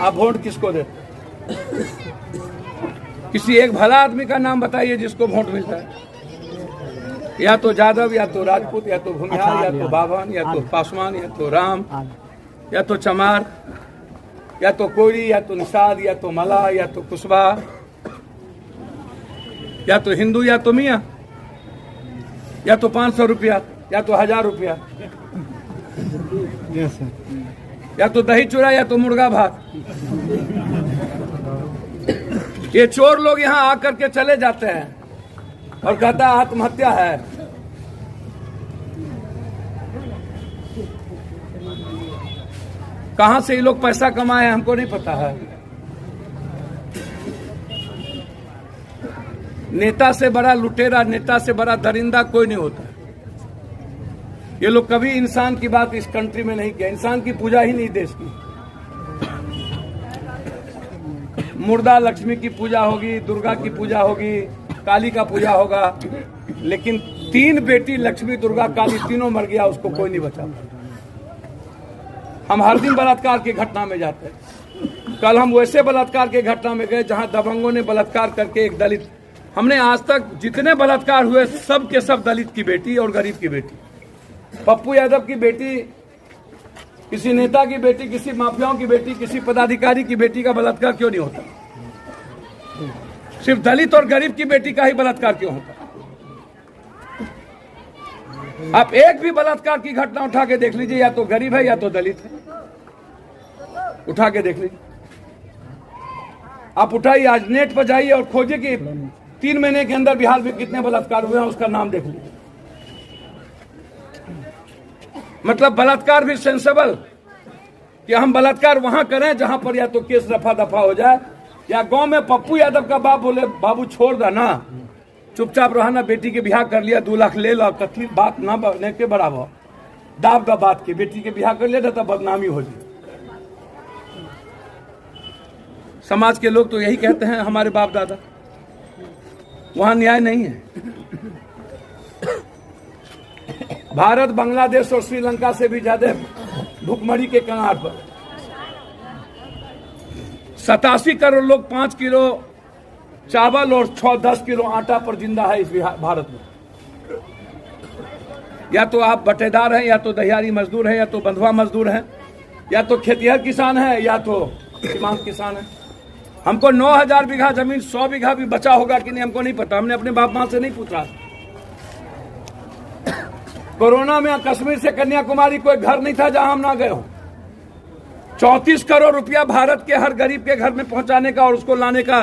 आप वोट किसको दे? किसी एक भला आदमी का नाम बताइए जिसको वोट मिलता है। या तो यादव, या तो राजपूत, या तो भूमिहार, या तो बाभन, या तो पासवान, या तो राम, या तो चमार, या तो कोयरी, या तो निषाद, या तो मला, या तो कुशवाहा, या तो हिंदू, या तो मियाँ, या तो 500 रुपया, या तो 1000 रुपया, या तो दही चूड़ा, या तो मुर्गा भात। ये चोर लोग यहाँ आकर के चले जाते हैं और कहता है आत्महत्या है। कहां से ये लोग पैसा कमाए हैं हमको नहीं पता है। नेता से बड़ा लुटेरा, नेता से बड़ा दरिंदा कोई नहीं होता। ये लोग कभी इंसान की बात इस कंट्री में नहीं किया। इंसान की पूजा ही नहीं देश की। मुर्दा लक्ष्मी की पूजा होगी, दुर्गा की पूजा होगी, काली का पूजा होगा, लेकिन 3 बेटी लक्ष्मी, दुर्गा, काली तीनों मर गया, उसको कोई नहीं बचा। हम हर दिन बलात्कार की घटना में जाते हैं। कल हम वैसे बलात्कार की घटना में गए जहां दबंगों ने बलात्कार करके एक दलित, हमने आज तक जितने बलात्कार हुए सब के सब दलित की बेटी और गरीब की बेटी। पप्पू यादव की बेटी, किसी नेता की बेटी, किसी माफियाओं की बेटी, किसी पदाधिकारी की बेटी का बलात्कार क्यों नहीं होता? सिर्फ दलित और गरीब की बेटी का ही बलात्कार क्यों होता? आप एक भी बलात्कार की घटना उठा के देख लीजिए, या तो गरीब है या तो दलित है। उठा के देख लीजिए। आप उठाइए, आज नेट पर जाइए और खोजिए कि 3 महीने के अंदर बिहार में कितने बलात्कार हुए हैं, उसका नाम देख लीजिए। मतलब बलात्कार भी सेंसेबल कि हम बलात्कार वहां करें जहां पर या तो केस रफा दफा हो जाए, या गांव में पप्पू यादव का बाप बोले बाबू छोड़ दो ना, चुपचाप रहना, बेटी के बिहार कर लिया, 2 लाख ले लो, कथी बात ना बनने के बराबर दाब का बात की, बेटी के बिहार कर लिया तो बदनामी हो जाए। समाज के लोग तो यही कहते हैं, हमारे बाप दादा। वहां न्याय नहीं है। भारत बांग्लादेश और श्रीलंका से भी ज्यादा भूखमरी के कगार पर 87 करोड़ लोग 5 किलो चावल और 10 किलो आटा पर जिंदा है इस भारत में। या तो आप बटेदार हैं, या तो दहियारी मजदूर हैं, या तो बंधुआ मजदूर हैं, या तो खेतिहर किसान हैं, या तो सीमांत किसान हैं। हमको 9000 बीघा जमीन, 100 बीघा भी बचा होगा कि नहीं हमको नहीं पता। हमने अपने बाप माँ से नहीं पूछा। कोरोना में कश्मीर से कन्याकुमारी कोई घर नहीं था जहां हम ना गए हो। 34 करोड़ रुपया भारत के हर गरीब के घर में पहुंचाने का और उसको लाने का।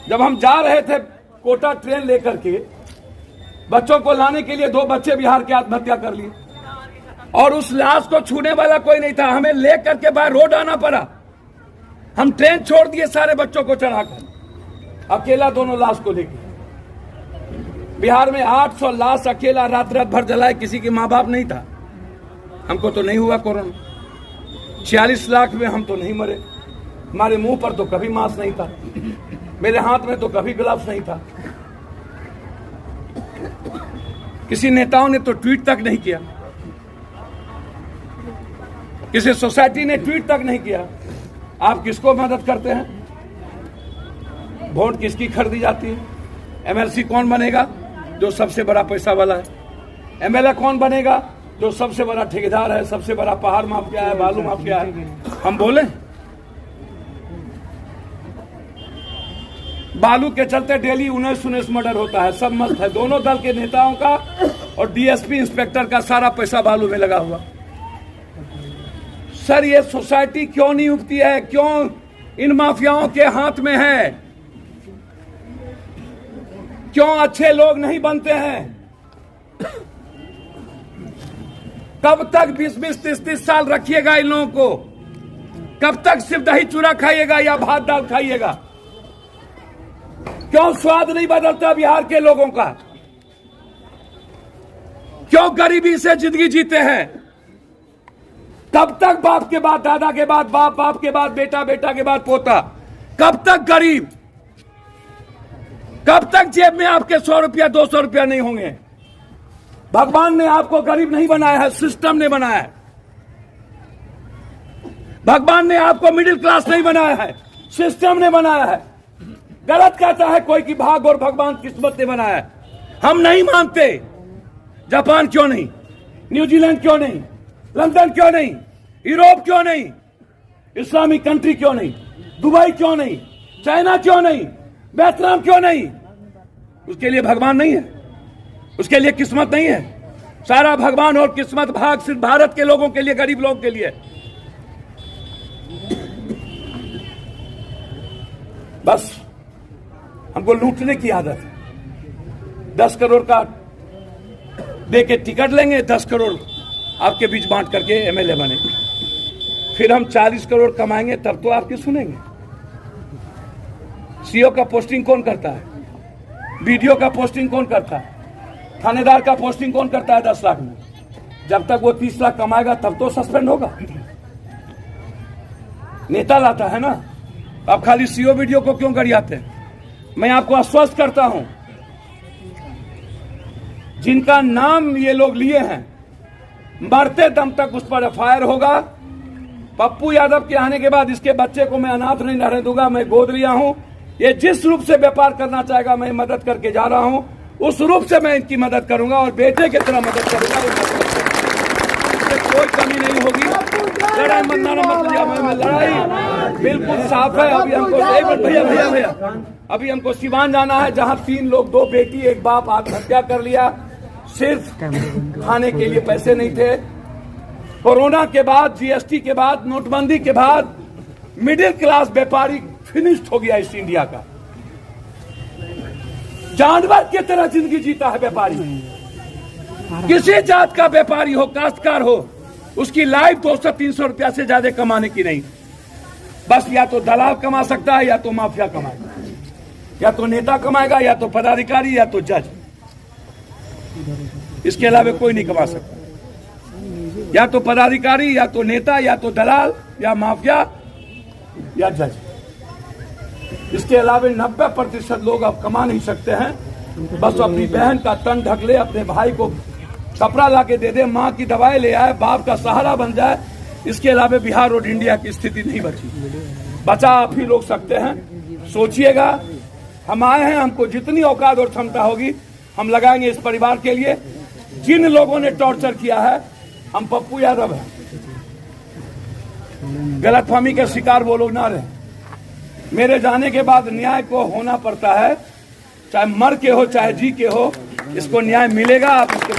जब हम जा रहे थे कोटा ट्रेन लेकर के, बच्चों को लाने के लिए 2 बच्चे बिहार के आत्महत्या कर लिए, और उस लाश को छूने वाला कोई नहीं था। हमें लेकर के बाहर रोड आना पड़ा। हम ट्रेन छोड़ दिए सारे बच्चों को चढ़ाकर, अकेला दोनों लाश को लेकर। बिहार में 800 लाश अकेला रात रात भर जलाए, किसी के माँ बाप नहीं था। हमको तो नहीं हुआ कोरोना। 46 लाख में हम तो नहीं मरे। हमारे मुंह पर तो कभी मास्क नहीं था, मेरे हाथ में तो कभी ग्लव्स नहीं था। किसी नेताओं ने तो ट्वीट तक नहीं किया, किसी सोसाइटी ने ट्वीट तक नहीं किया। आप किसको मदद करते हैं? वोट किसकी खरीदी जाती है? एमएलसी कौन बनेगा? जो सबसे बड़ा पैसा वाला है। एमएलए कौन बनेगा? जो सबसे बड़ा ठेकेदार है, सबसे बड़ा पहाड़ माफिया है, बालू माफिया है। हम बोले बालू के चलते डेली 19 मर्डर होता है। सब मस्त है। दोनों दल के नेताओं का और डीएसपी इंस्पेक्टर का सारा पैसा बालू में लगा हुआ। सर, ये सोसाइटी क्यों नहीं उगती है? क्यों इन माफियाओं के हाथ में है? क्यों अच्छे लोग नहीं बनते हैं? कब तक 20-20, 30-30 साल रखिएगा इन लोगों को? कब तक सिर्फ दही चूड़ा खाइएगा या भात दाल खाइएगा? क्यों स्वाद नहीं बदलता बिहार के लोगों का? क्यों गरीबी से जिंदगी जीते हैं? कब तक बाप के बाद दादा के बाद बाप, बाप के बाद बेटा, बेटा के बाद पोता? कब तक गरीब? कब तक जेब में आपके 100 रुपया 200 रुपया नहीं होंगे? भगवान ने आपको गरीब नहीं बनाया है, सिस्टम ने बनाया है। भगवान ने आपको मिडिल क्लास नहीं बनाया है, सिस्टम ने बनाया है। गलत कहता है कोई कि भाग और भगवान किस्मत ने बनाया है। हम नहीं मानते। जापान क्यों नहीं, न्यूजीलैंड क्यों नहीं, लंदन क्यों नहीं, यूरोप क्यों नहीं, इस्लामिक कंट्री क्यों नहीं, दुबई क्यों नहीं, चाइना क्यों नहीं, वियतनाम क्यों नहीं? उसके लिए भगवान नहीं है, उसके लिए किस्मत नहीं है। सारा भगवान और किस्मत भाग सिर्फ भारत के लोगों के लिए, गरीब लोगों के लिए। बस हमको लूटने की आदत है। 10 करोड़ का दे के टिकट लेंगे, 10 करोड़ आपके बीच बांट करके एमएलए बनेंगे। फिर हम 40 करोड़ कमाएंगे, तब तो आपकी सुनेंगे। सीओ का पोस्टिंग कौन करता है? बीडीओ का पोस्टिंग कौन करता है? थानेदार का पोस्टिंग कौन करता है 10 लाख में? जब तक वो 30 लाख कमाएगा तब तो सस्पेंड होगा। नेता लाता है ना। आप खाली सीओ बीडीओ को क्यों गरियाते हैं? मैं आपको आश्वस्त करता हूं, जिनका नाम ये लोग लिए हैं, मरते दम तक उस पर एफआईआर होगा। पप्पू यादव के आने के बाद इसके बच्चे को मैं अनाथ नहीं रहने दूंगा। मैं गोद लिया हूं। ये जिस रूप से व्यापार करना चाहेगा, मैं मदद करके जा रहा हूं, उस रूप से मैं इनकी मदद करूंगा और बेटे की तरह मदद करूंगा। इससे कोई कमी नहीं होगी। लड़ाई में लड़ाई बिल्कुल साफ है। अभी हमको भैया अभी हमको सिवान जाना है, जहां 3 लोग, 2 बेटी 1 बाप आत्महत्या कर लिया। सिर्फ खाने के लिए पैसे नहीं थे। कोरोना के बाद, जीएसटी के बाद, नोटबंदी के बाद मिडिल क्लास व्यापारी फिनिश्ड हो गया इस इंडिया का। जानवर की तरह जिंदगी जीता है व्यापारी। किसी जात का व्यापारी हो, काश्तकार हो, उसकी लाइफ 200-300 रुपया से ज्यादा कमाने की नहीं। बस या तो दलाल कमा सकता है, या तो माफिया कमाएगा, या तो नेता कमाएगा, या तो पदाधिकारी, या तो जज। इसके अलावा कोई नहीं कमा सकता। या तो पदाधिकारी, या तो नेता, या तो दलाल, या माफिया, या जज। इसके अलावा 90% लोग अब कमा नहीं सकते हैं। बस अपनी बहन का तन ढक ले, अपने भाई को कपड़ा ला के दे दे, माँ की दवाई ले आए, बाप का सहारा बन जाए। इसके अलावा बिहार और इंडिया की स्थिति नहीं बची। बचा आप ही लोग सकते हैं। सोचिएगा, हम आए हैं, हमको जितनी औकात और क्षमता होगी हम लगाएंगे इस परिवार के लिए। जिन लोगों ने टॉर्चर किया है, हम पप्पू यादव हैं, गलतफहमी के शिकार वो लोग ना रहे। मेरे जाने के बाद न्याय को होना पड़ता है, चाहे मर के हो चाहे जी के हो, इसको न्याय मिलेगा। आप इसके